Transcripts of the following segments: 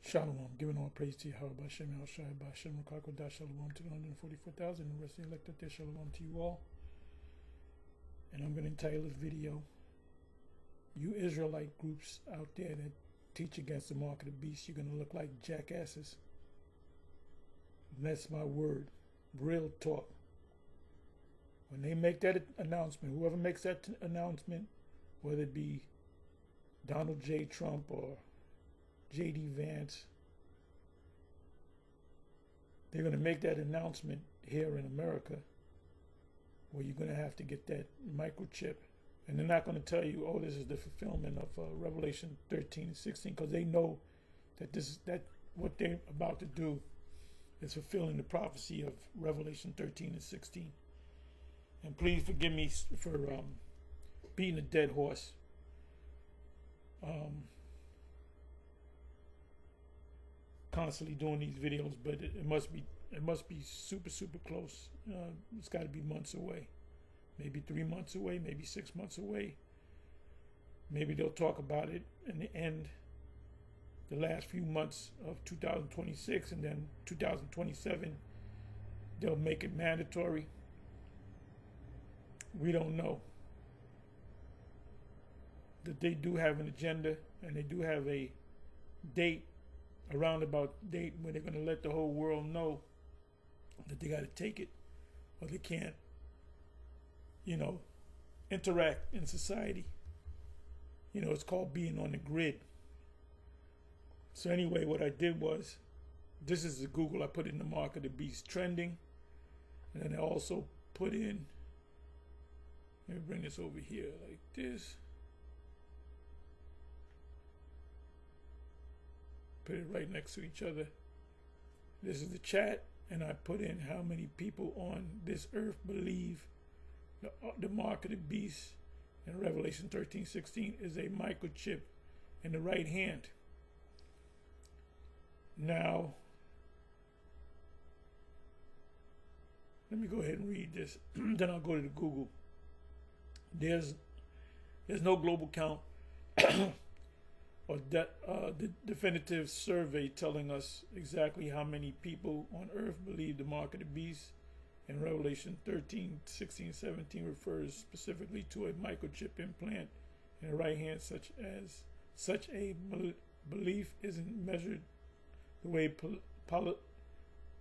Shalom, giving all praise to Yahweh, Bashem, Al-Shai, Bashem, Rakakodah, Shalom to the 144,000, and the rest of the elected there, Shalom to you all. And I'm going to entitle this video, You Israelite groups out there that teach against the mark of the beast, you're going to look like jackasses. And that's my word, real talk. When they make that announcement, whoever makes that announcement, whether it be Donald J. Trump or J.D. Vance, they're going to make that announcement here in America where you're going to have to get that microchip. And they're not going to tell you, oh, this is the fulfillment of Revelation 13 and 16, because they know that what they're about to do is fulfilling the prophecy of Revelation 13 and 16. And please forgive me for beating a dead horse. Constantly doing these videos, but it must be super close. It's got to be months away, maybe 3 months away, maybe 6 months away. Maybe they'll talk about it in the end, the last few months of 2026, and then 2027 they'll make it mandatory. We don't know. That they do have an agenda, and they do have a date, a roundabout date, when they're going to let the whole world know that they got to take it, or they can't, interact in society. It's called being on the grid. So anyway, what I did was, this is the Google, I put in the mark of the beast trending, and then I also put in, let me bring this over here like this. Put it right next to each other. This is the chat, and I put in how many people on this earth believe the mark of the beast in Revelation 13:16 is a microchip in the right hand. Now, let me go ahead and read this. Then I'll go to the Google. There's no global count or the definitive survey telling us exactly how many people on earth believe the mark of the beast. And Revelation 13, 16, 17 refers specifically to a microchip implant in the right hand, such a belief isn't measured the way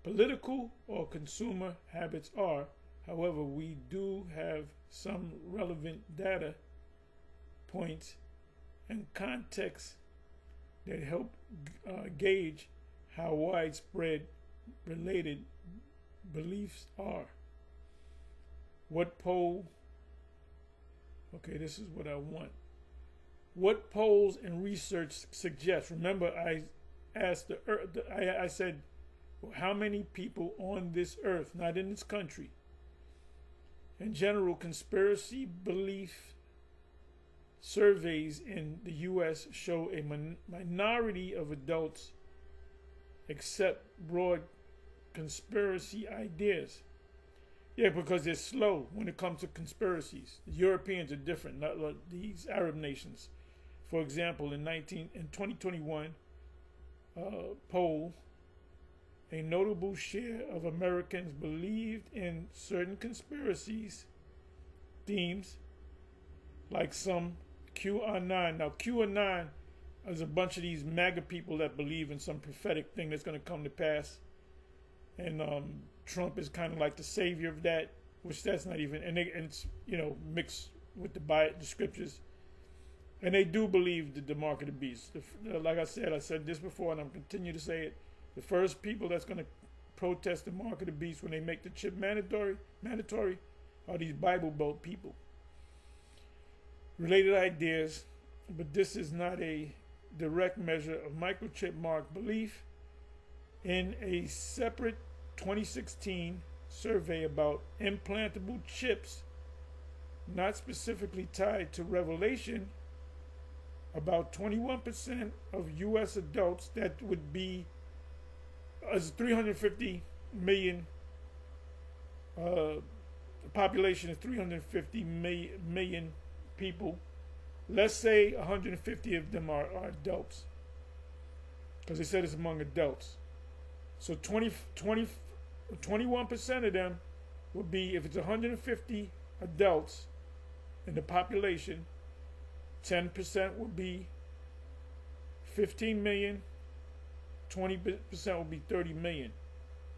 political or consumer habits are. However, we do have some relevant data points and context that help gauge how widespread related beliefs are. This is what I want. What polls and research suggest? Remember, I asked I said, how many people on this earth, not in this country, in general, conspiracy belief surveys in the U.S. show a minority of adults accept broad conspiracy ideas. Yeah, because they're slow when it comes to conspiracies. The Europeans are different, not like these Arab nations. For example, in 2021 poll, a notable share of Americans believed in certain conspiracies themes, like some QAnon. Now, QAnon is a bunch of these MAGA people that believe in some prophetic thing that's going to come to pass. And Trump is kind of like the savior of that, which that's not even, and it's, mixed with the scriptures. And they do believe the mark of the beast. Like I said this before, and I'm continue to say it. The first people that's going to protest the mark of the beast when they make the chip mandatory are these Bible Belt people. Related ideas, but this is not a direct measure of microchip mark belief. In a separate 2016 survey about implantable chips, not specifically tied to Revelation, about 21% of U.S. adults, that would be as 350 million, the population is 350 million people. Let's say 150 of them are adults. because they said it's among adults. So 21% of them would be, if it's 150 adults in the population, 10% would be 15 million, 20% would be 30 million.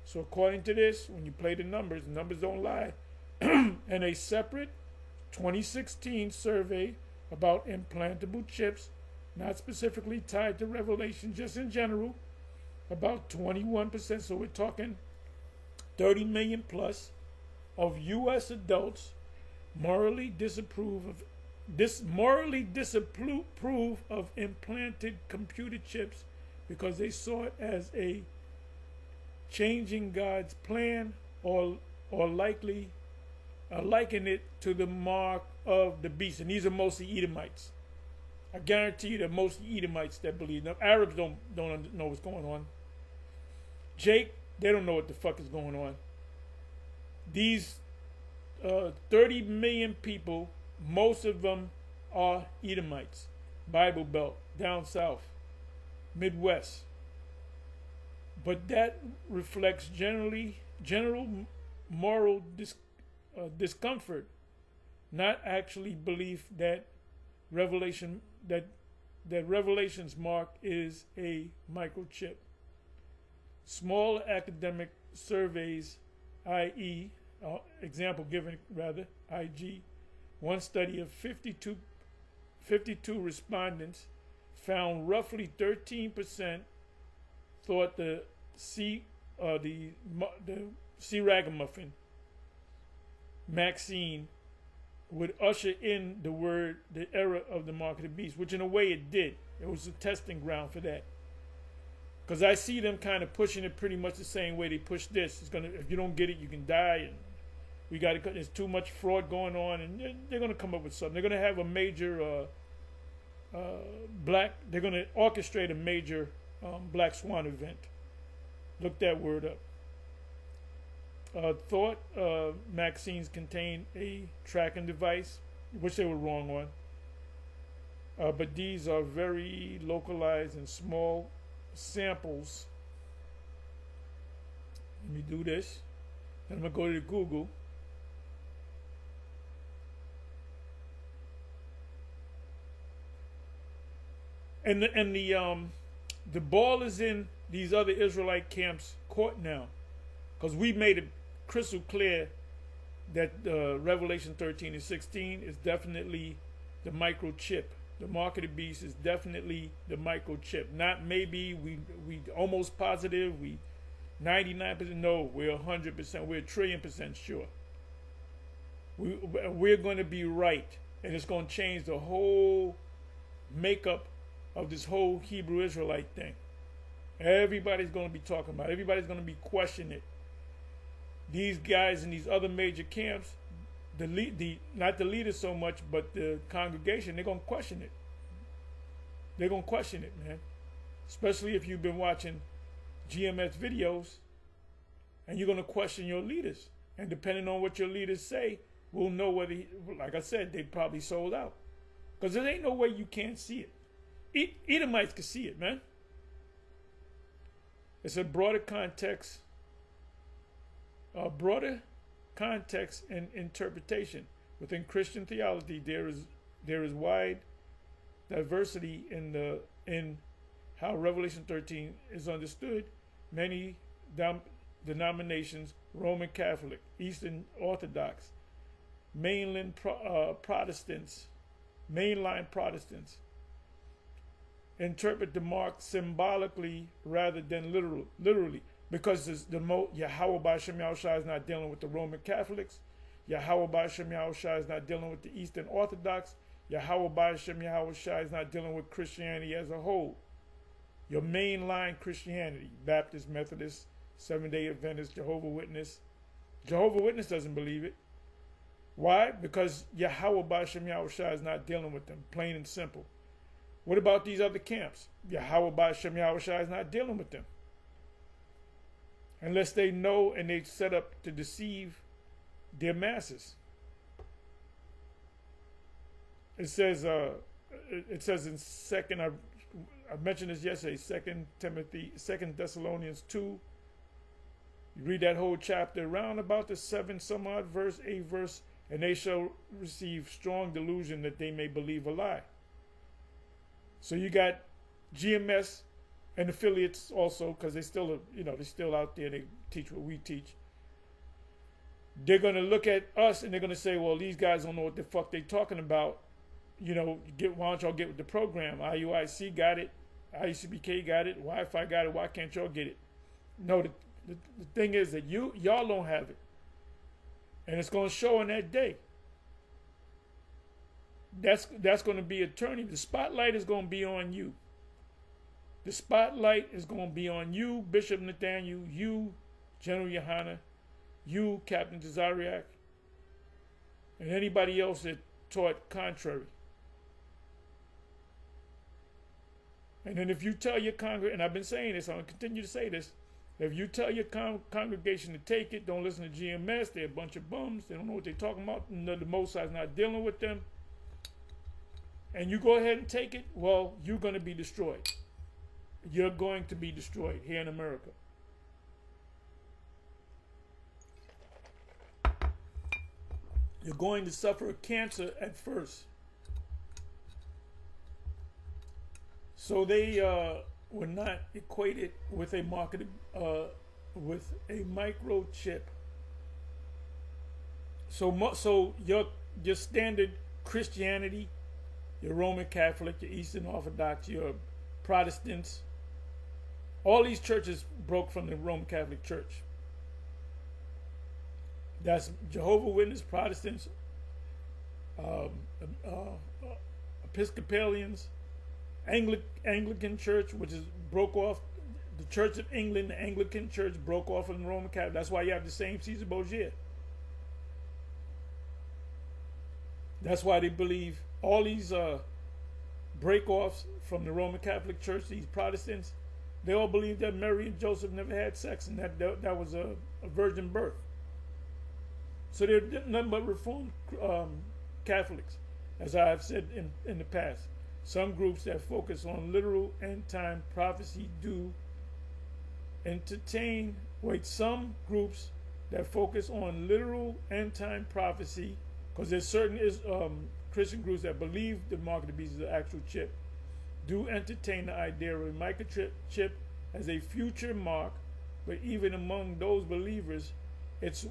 So according to this, when you play the numbers don't lie. And a separate 2016 survey about implantable chips, not specifically tied to Revelation, just in general, about 21%, so we're talking 30 million plus, of U.S. adults morally disapprove of implanted computer chips because they saw it as a changing God's plan, or likely liken it to the mark of the beast. And these are mostly Edomites. I guarantee you that mostly Edomites that believe. Now, Arabs don't know what's going on. Jake, they don't know what the fuck is going on. These 30 million people, most of them are Edomites, Bible Belt, down south, Midwest. But that reflects general moral discomfort, not actually belief that Revelation's mark is a microchip. Small academic surveys, i.e., example given rather, IG, one study of 52 respondents found roughly 13% thought the C ragamuffin Maxine would usher in the era of the mark of the beast, which in a way it did. It was a testing ground for that. Because I see them kind of pushing it pretty much the same way they push this. It's gonna, if you don't get it, you can die, and there's too much fraud going on, and they're gonna come up with something. They're gonna have a major they're gonna orchestrate a major Black Swan event. Look that word up. Thought Maxines contain a tracking device, which they were wrong on. But these are very localized and small samples. Let me do this. Then I'm going to go to Google. And the ball is in these other Israelite camps' court now, because we made it crystal clear that Revelation 13 and 16 is definitely the microchip. The mark of the beast is definitely the microchip. Not maybe, we almost positive, we 99%, no, we're 100%, we're 1,000,000,000% sure. We're going to be right, and it's going to change the whole makeup of this whole Hebrew Israelite thing. Everybody's going to be talking about it. Everybody's going to be questioning it. These guys in these other major camps, not the leaders so much, but the congregation, they're going to question it. They're going to question it, man. Especially if you've been watching GMS videos, and you're going to question your leaders. And depending on what your leaders say, we'll know whether, like I said, they probably sold out. Because there ain't no way you can't see it. Edomites can see it, man. It's a broader context and interpretation. Within Christian theology, there is wide diversity in how Revelation 13 is understood. Many denominations, Roman Catholic, Eastern Orthodox, mainline Protestants, interpret the mark symbolically rather than literally. Because Yahweh B'Shem Yahushua is not dealing with the Roman Catholics. Yahweh B'Shem Yahushua is not dealing with the Eastern Orthodox. Yahweh B'Shem Yahushua is not dealing with Christianity as a whole. Your mainline Christianity, Baptist, Methodist, Seventh-day Adventist, Jehovah's Witness. Jehovah's Witness doesn't believe it. Why? Because Yahweh B'Shem Yahushua is not dealing with them, plain and simple. What about these other camps? Yahweh B'Shem Yahushua is not dealing with them. Unless they know and they set up to deceive their masses. It says in second, I mentioned this yesterday, 2 Thessalonians 2. You read that whole chapter, around about the 7 some odd verse, 8 verse, and they shall receive strong delusion that they may believe a lie. So you got GMS and affiliates also, because they still, they're still out there. They teach what we teach. They're going to look at us and they're going to say, well, these guys don't know what the fuck they talking about. Why don't y'all get with the program? IUIC got it. IUCBK got it. Wi-Fi got it. Why can't y'all get it? No, the thing is that y'all don't have it. And it's going to show in that day. That's going to be a turning. The spotlight is going to be on you. The spotlight is going to be on you, Bishop Nathaniel, you, General Yohana, you, Captain Tazariak, and anybody else that taught contrary. And then if you tell your congregation, and I've been saying this, I'm going to continue to say this, if you tell your congregation to take it, don't listen to GMS, they're a bunch of bums, they don't know what they're talking about, the Most High is not dealing with them, and you go ahead and take it, well, you're going to be destroyed. You're going to be destroyed here in America. You're going to suffer a cancer at first. So they were not equated with a with a microchip. So your standard Christianity, your Roman Catholic, your Eastern Orthodox, your Protestants, all these churches broke from the Roman Catholic Church. That's Jehovah's Witnesses, Protestants, Episcopalians, Anglican Church, which is broke off. The Church of England, the Anglican Church, broke off from the Roman Catholic. That's why you have the same Caesar Borgia. That's why they believe all these break-offs from the Roman Catholic Church, these Protestants, they all believe that Mary and Joseph never had sex and that was a virgin birth. So they're nothing but Reformed Catholics, as I have said in the past. Some groups that focus on literal end-time prophecy do entertain. Some groups that focus on literal end-time prophecy, because there's certain Christian groups that believe the mark of the beast is the actual chip, do entertain the idea of a microchip as a future mark, but even among those believers, it's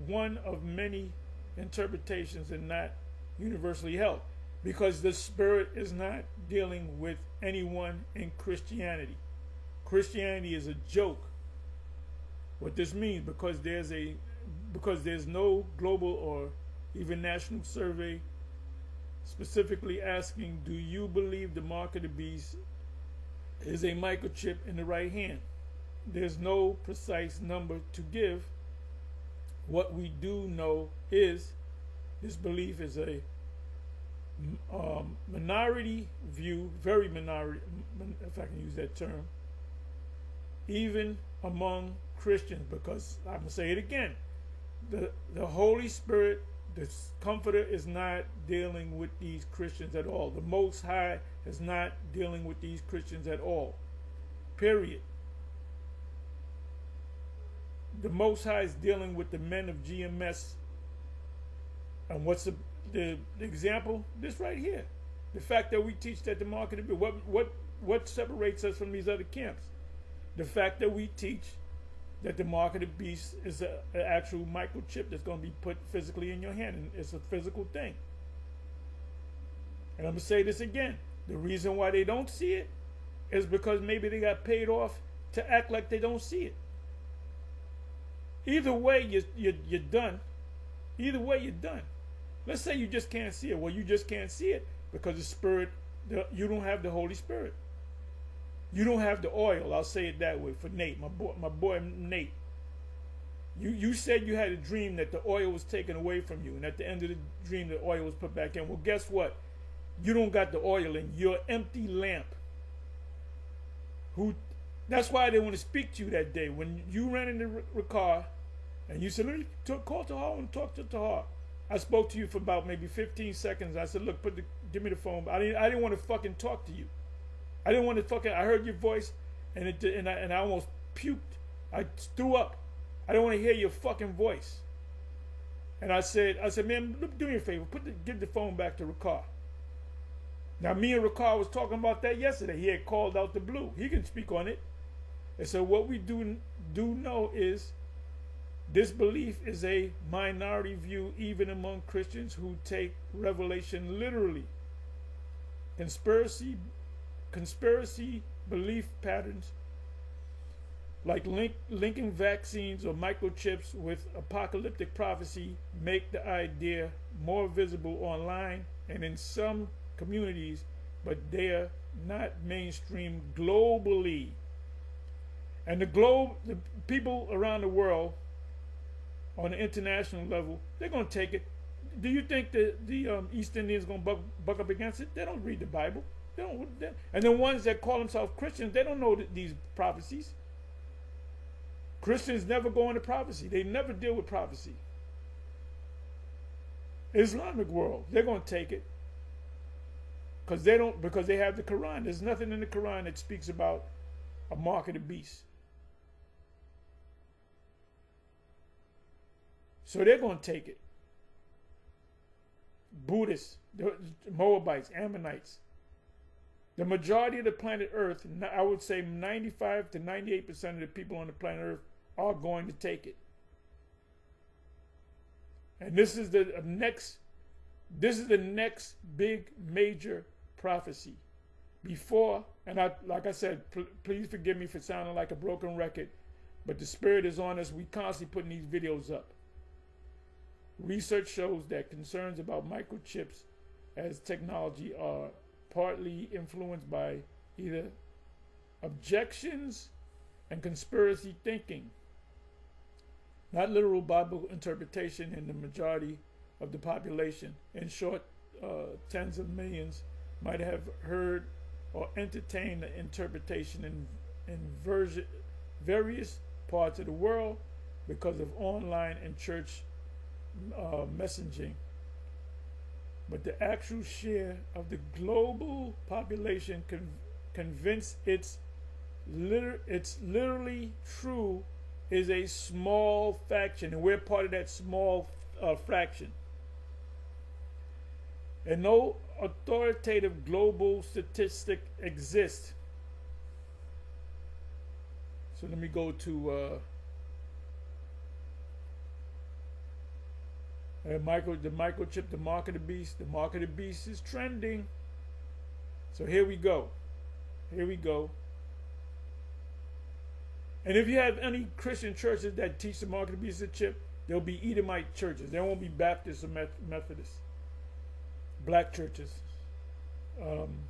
one of many interpretations and not universally held, because the Spirit is not dealing with anyone in Christianity. Christianity is a joke. What this means, because there's no global or even national survey specifically asking, do you believe the mark of the beast is a microchip in the right hand? There's no precise number to give. What we do know is this belief is a minority view, very minority, if I can use that term, even among Christians, because I'm going to say it again, the Holy Spirit, the Comforter, is not dealing with these Christians at all. The Most High is not dealing with these Christians at all. Period. The Most High is dealing with the men of GMS. And what's the example? This right here. The fact that we teach that the mark of the beast. What separates us from these other camps? The fact that we teach that the mark of the beast is an actual microchip that's going to be put physically in your hand, and it's a physical thing. And I'm going to say this again. The reason why they don't see it is because maybe they got paid off to act like they don't see it. Either way, you're done. Either way, you're done. Let's say you just can't see it. Well, you just can't see it because the Spirit, you don't have the Holy Spirit. You don't have the oil. I'll say it that way for Nate, my boy Nate. You said you had a dream that the oil was taken away from you, and at the end of the dream, the oil was put back in. Well, guess what? You don't got the oil in. You're an empty lamp. That's why they want to speak to you that day. When you ran in the car, and you said, let me call Tahar and talk to Tahar. I spoke to you for about maybe 15 seconds. I said, look, give me the phone. I didn't want to fucking talk to you. I didn't want to fucking. I heard your voice, and I almost puked. I threw up. I don't want to hear your fucking voice. And I said, man, do me a favor, give the phone back to Ricard. Now, me and Ricard was talking about that yesterday. He had called out the blue. He can speak on it. And so what we do know is this belief is a minority view even among Christians who take Revelation literally. Conspiracy belief patterns like linking vaccines or microchips with apocalyptic prophecy make the idea more visible online and in some communities, but they are not mainstream globally. And the people around the world on an international level, they're going to take it. Do you think that the East Indians are going to buck up against it? They don't read the Bible. And the ones that call themselves Christians, they don't know these prophecies. Christians never go into prophecy. They never deal with prophecy. Islamic world, they're going to take it because they have the Quran. There's nothing in the Quran that speaks about a mark of the beast. So they're going to take it. Buddhists, the Moabites, Ammonites. The majority of the planet Earth, I would say 95 to 98% of the people on the planet Earth are going to take it. And this is the next big major prophecy. Before, and like I said, please forgive me for sounding like a broken record, but the Spirit is on us. We constantly putting these videos up. Research shows that concerns about microchips as technology are partly influenced by either objections and conspiracy thinking, not literal Bible interpretation in the majority of the population. In short, tens of millions might have heard or entertained the interpretation in various parts of the world because of online and church messaging. But the actual share of the global population convinced it's literally true is a small fraction, and we're part of that small fraction. And no authoritative global statistic exists. So let me go to the microchip, the mark of the beast. The mark of the beast is trending. So here we go. Here we go. And if you have any Christian churches that teach the mark of the beast as a chip, there'll be Edomite churches. There won't be Baptists or Methodists. Black churches.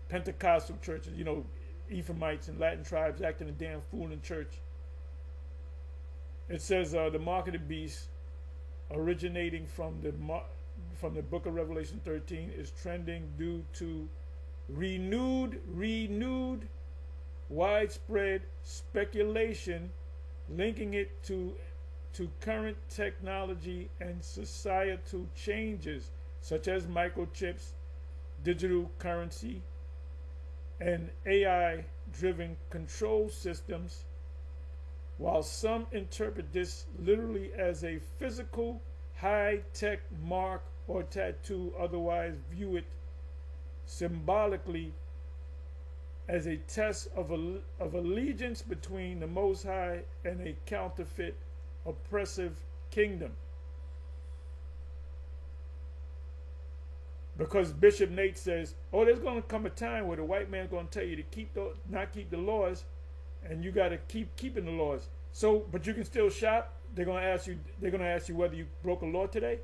Pentecostal churches. You know, Ephraimites and Latin tribes acting a damn fool in church. It says the mark of the beast, originating from the book of Revelation 13, is trending due to renewed widespread speculation linking it to current technology and societal changes such as microchips, digital currency, and AI-driven control systems. While some interpret this literally as a physical, high-tech mark or tattoo, otherwise view it symbolically as a test of allegiance between the Most High and a counterfeit, oppressive kingdom. Because Bishop Nate says, oh, there's going to come a time where the white man's going to tell you to not keep the laws, and you got to keep keeping the laws. So, but you can still shop. They're going to ask you whether you broke a law today.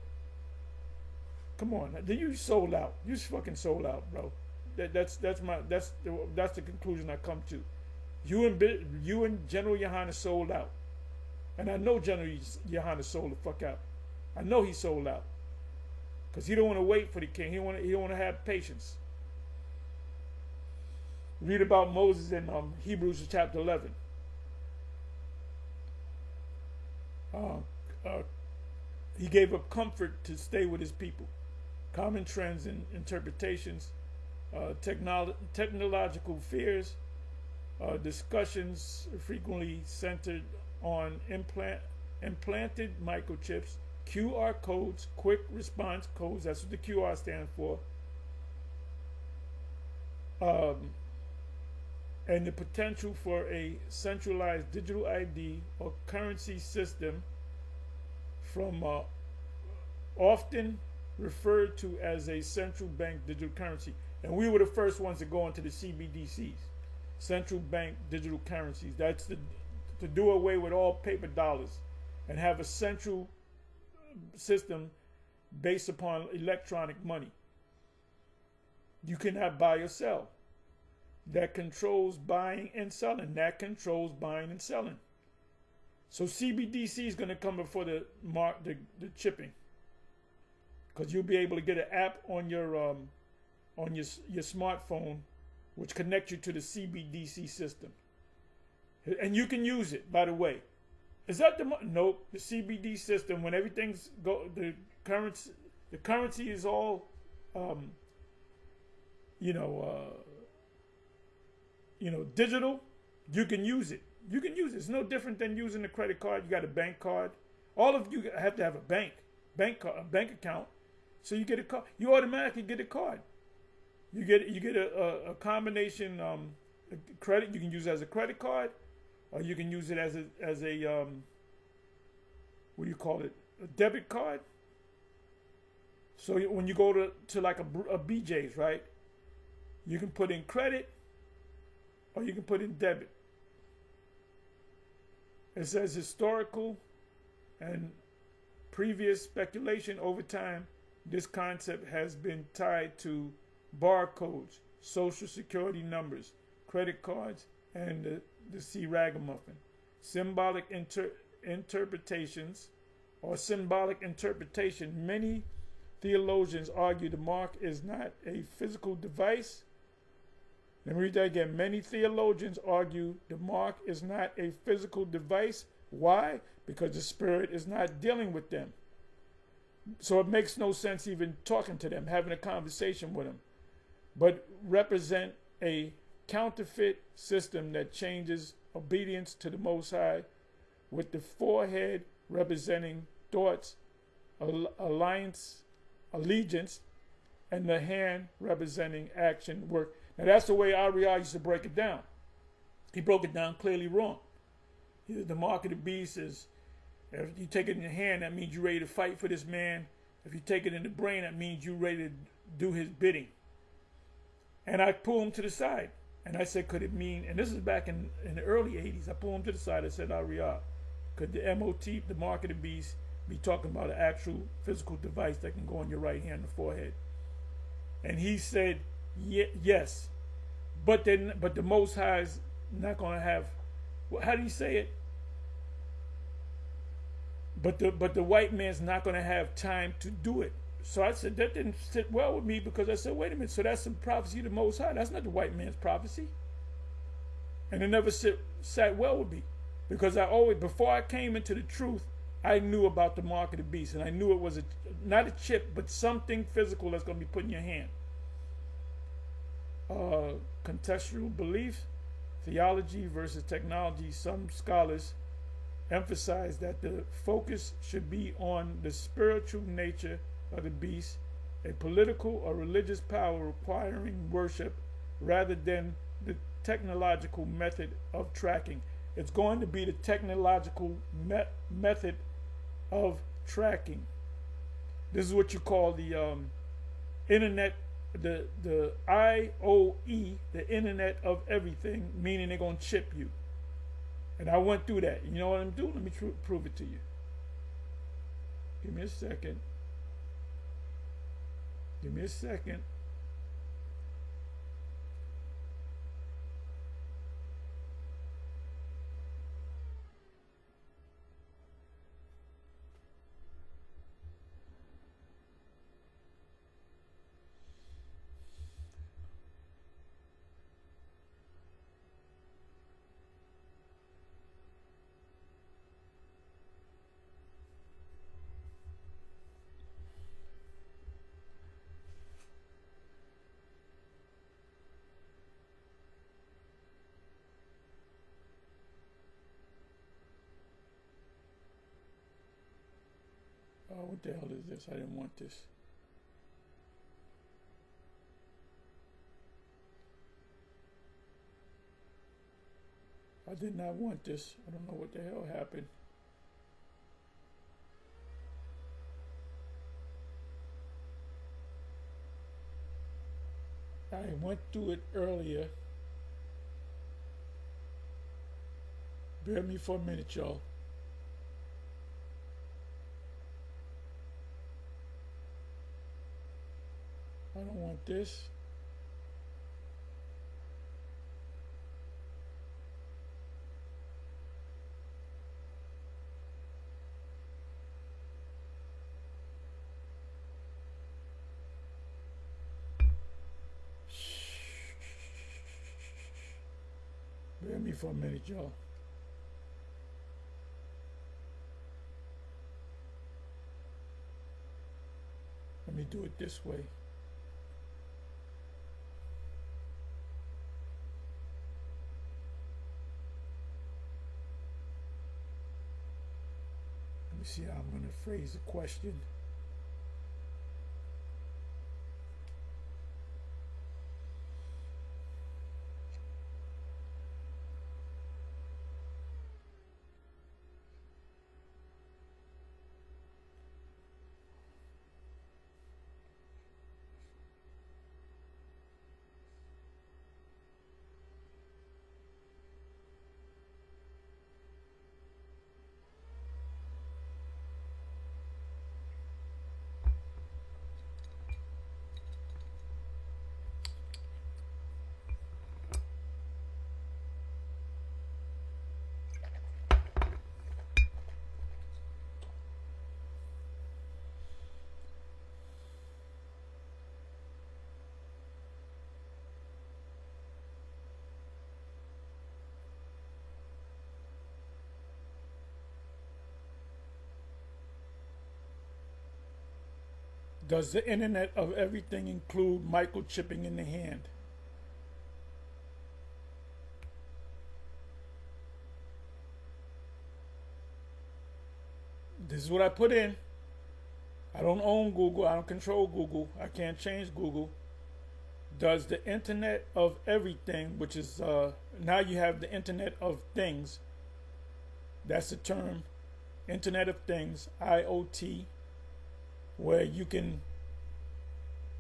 Come on, then you sold out. You fucking sold out, bro. That's the conclusion I come to. You and General Yohana sold out, and I know General Yohana sold the fuck out. I know he sold out because he don't want to wait for the king. He don't want to have patience. Read about Moses in Hebrews chapter 11. He gave up comfort to stay with his people. Common trends and interpretations, technological fears, Discussions frequently centered on implanted microchips, QR codes, quick response codes, that's what the QR stands for, and the potential for a centralized digital ID or currency system from often referred to as a central bank digital currency. And we were the first ones to go into the CBDCs, central bank digital currencies. That's to do away with all paper dollars and have a central system based upon electronic money. You cannot buy or sell. That controls buying and selling. That controls buying and selling. So CBDC is going to come before the chipping, because you'll be able to get an app on your smartphone, which connects you to the CBDC system, and you can use it. By the way, is that nope? The CBD system, when everything's the currency is all digital, you can use it. You can use it. It's no different than using a credit card. You got a bank card. All of you have to have a bank account. So you get a card. You automatically get a card. You get a combination credit. You can use it as a credit card, or you can use it as a what do you call it? A debit card. So when you go to like a BJ's, right? You can put in credit, or you can put in debit. It says historical and previous speculation over time, this concept has been tied to barcodes, social security numbers, credit cards, and the C ragamuffin. Symbolic interpretations or symbolic interpretation. Many theologians argue the mark is not a physical device. Let me read that again. Many theologians argue the mark is not a physical device. Why? Because the Spirit is not dealing with them. So it makes no sense even talking to them, having a conversation with them. But represent a counterfeit system that changes obedience to the Most High, with the forehead representing thoughts, allegiance, and the hand representing action, work. Now that's the way Ariel used to break it down. He broke it down clearly wrong. The mark of the beast is, if you take it in your hand, that means you're ready to fight for this man. If you take it in the brain, that means you're ready to do his bidding. And I pulled him to the side. And I said, could it mean, and this is back in the early 80s, I pulled him to the side. I said, Ariel, could the MOT, the mark of the beast, be talking about an actual physical device that can go on your right hand, the forehead? And he said, yes, but the Most High is not going to have. How do you say it? But the white man's not going to have time to do it. So I said that didn't sit well with me, because I said, wait a minute. So that's some prophecy of the Most High. That's not the white man's prophecy. And it never sat well with me, because I always, before I came into the truth, I knew about the mark of the beast, and I knew it was not a chip, but something physical that's going to be put in your hand. Contextual belief, theology versus technology. Some scholars emphasize that the focus should be on the spiritual nature of the beast, a political or religious power requiring worship, rather than the technological method of tracking. It's going to be the technological method of tracking. This is what you call the internet, the IOE, the Internet of Everything, meaning they're going to chip you. And I went through that. You know what I'm doing? Let me prove it to you. Give me a second. Give me a second. What the hell is this? I didn't want this. I did not want this. I don't know what the hell happened. I went through it earlier. Bear me for a minute, y'all. I don't want this. Bear me for a minute, y'all. Let me do it this way. Let me see how I'm going to phrase the question. Does the Internet of Everything include microchipping in the hand? This is what I put in. I don't own Google. I don't control Google. I can't change Google. Does the Internet of Everything, which is now you have the Internet of Things. That's the term. Internet of Things, IoT, where you can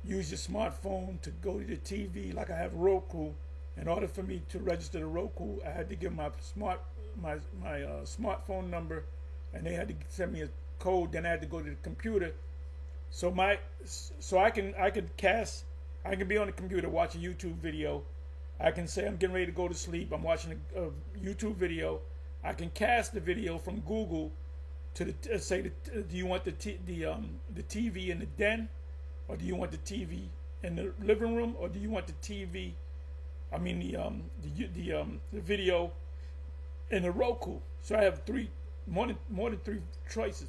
use your smartphone to go to the TV. Like I have Roku. In order for me to register the Roku, I had to give my smartphone number, and they had to send me a code. Then I had to go to the computer. So I can be on the computer, watch a YouTube video. I can say I'm getting ready to go to sleep. I'm watching a YouTube video. I can cast the video from Google to the do you want the TV in the den, or do you want the TV in the living room, or do you want the TV? I mean the video in the Roku. So I have more than three choices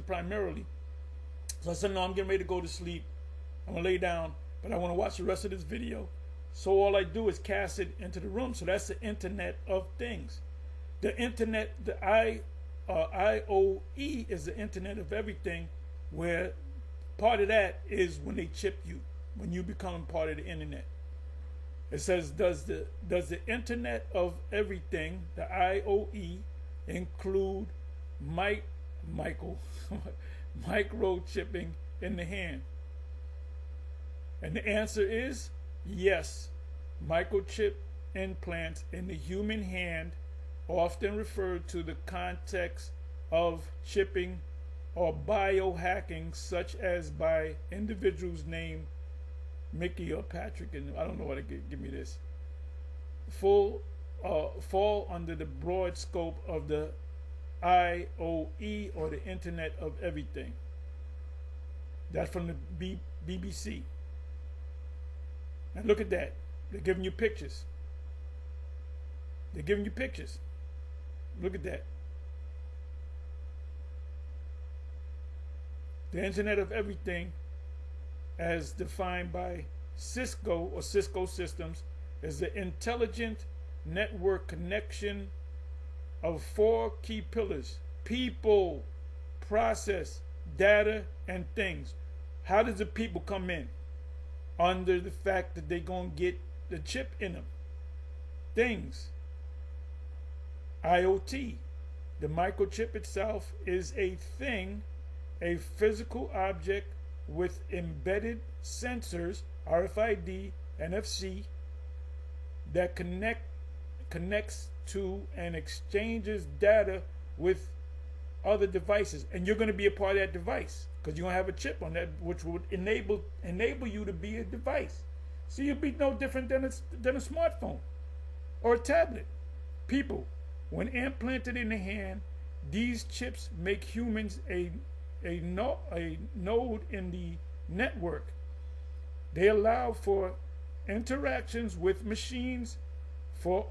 primarily. So I said, no, I'm getting ready to go to sleep. I'm gonna lay down, but I want to watch the rest of this video. So all I do is cast it into the room. So that's the Internet of Things. The Internet, the IOE is the Internet of Everything, where part of that is when they chip you, when you become part of the Internet. It says, does the Internet of Everything, the IOE, include microchipping in the hand? And the answer is yes. Microchip implants in the human hand, often referred to the context of chipping or biohacking, such as by individuals named Mickey or Patrick, and I don't know what to give me this, fall under the broad scope of the IOE, or the Internet of Everything. That's from the BBC. And look at that. They're giving you pictures. They're giving you pictures. Look at that. The Internet of Everything, as defined by Cisco or Cisco Systems, is the intelligent network connection of four key pillars: people, process, data, and things. How does the people come in? Under the fact that they're going to get the chip in them. Things. IoT. The microchip itself is a thing, a physical object with embedded sensors, RFID, NFC, that connects to and exchanges data with other devices. And you're going to be a part of that device because you're going to have a chip on that, which would enable you to be a device. So you'll be no different than a smartphone or a tablet. People, when implanted in the hand, these chips make humans a node in the network. They allow for interactions with machines for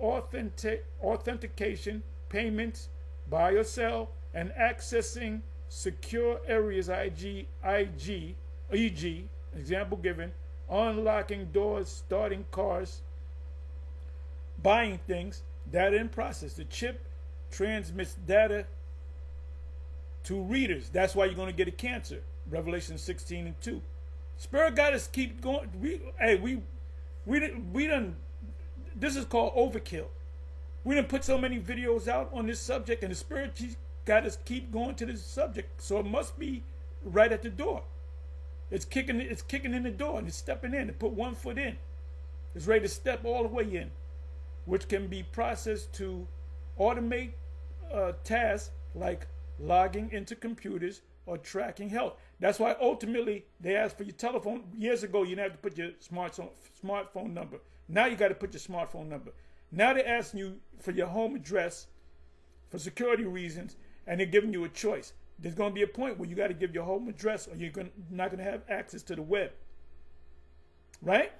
authentication, payments, buy or sell, and accessing secure areas, e.g., example given, unlocking doors, starting cars, buying things, data in process. The chip transmits data to readers. That's why you're going to get a cancer. Revelation 16:2. Spirit got us keep going. We done. This is called overkill. We done put so many videos out on this subject, and the Spirit got us keep going to this subject. So it must be right at the door. It's kicking in the door, and it's stepping in. It put one foot in. It's ready to step all the way in, which can be processed to automate tasks like logging into computers or tracking health. That's why ultimately they asked for your telephone. Years ago, you didn't have to put your smartphone number. Now you got to put your smartphone number. Now they're asking you for your home address for security reasons, and they're giving you a choice. There's going to be a point where you got to give your home address, or you're not going to have access to the web. Right?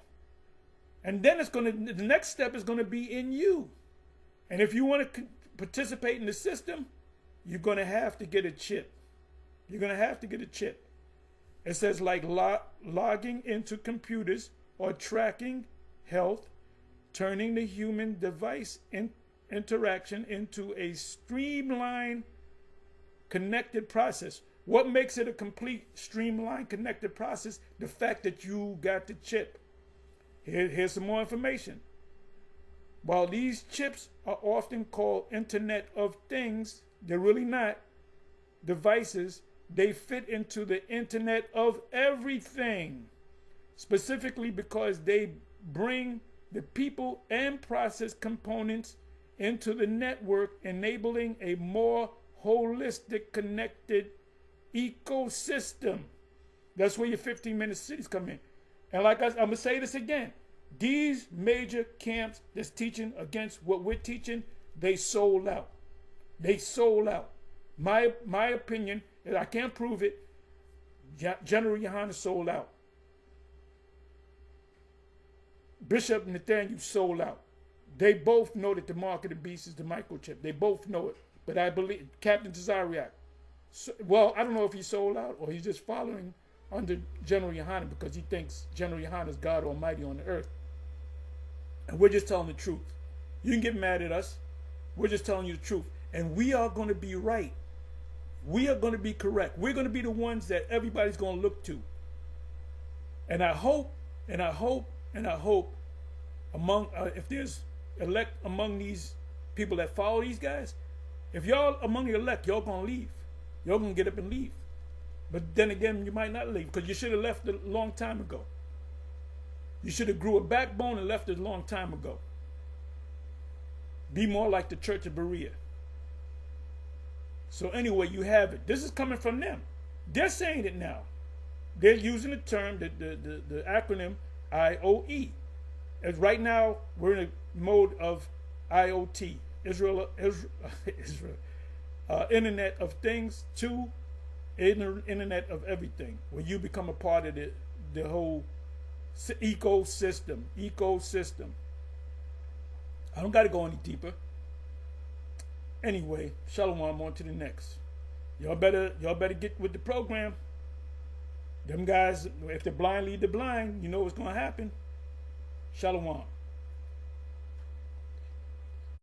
And then the next step is going to be in you. And if you want to participate in the system, you're going to have to get a chip. You're going to have to get a chip. It says like logging into computers or tracking health, turning the human device interaction into a streamlined, connected process. What makes it a complete, streamlined, connected process? The fact that you got the chip. Here's some more information. While these chips are often called Internet of Things, they're really not devices. They fit into the Internet of Everything, specifically because they bring the people and process components into the network, enabling a more holistic, connected ecosystem. That's where your 15-minute cities come in. And like I'm going to say this again, these major camps that's teaching against what we're teaching, they sold out. They sold out. My opinion, and I can't prove it, General Yohana sold out. Bishop Nathaniel sold out. They both know that the mark of the beast is the microchip. They both know it. But I believe Captain Tazariak, well, I don't know if he sold out or he's just following under General Yohana because he thinks General Yohana is God Almighty on the earth. And we're just telling the truth. You can get mad at us. We're just telling you the truth. And we are going to be right. We are going to be correct. We're going to be the ones that everybody's going to look to. And I hope among, if there's elect among these people that follow these guys, if y'all among the elect, y'all going to leave. Y'all going to get up and leave. But then again, you might not leave because you should have left a long time ago. You should have grew a backbone and left it a long time ago. Be more like the Church of Berea. So anyway, you have it. This is coming from them. They're saying it now. They're using the term, the acronym IOE. As right now, we're in a mode of IoT. Israel, Internet of Things, to Internet of Everything, where you become a part of the whole ecosystem. I don't got to go any deeper. Anyway, shalom, on to the next. Y'all better get with the program. Them guys, if the blind lead the blind, you know what's going to happen. Shalom.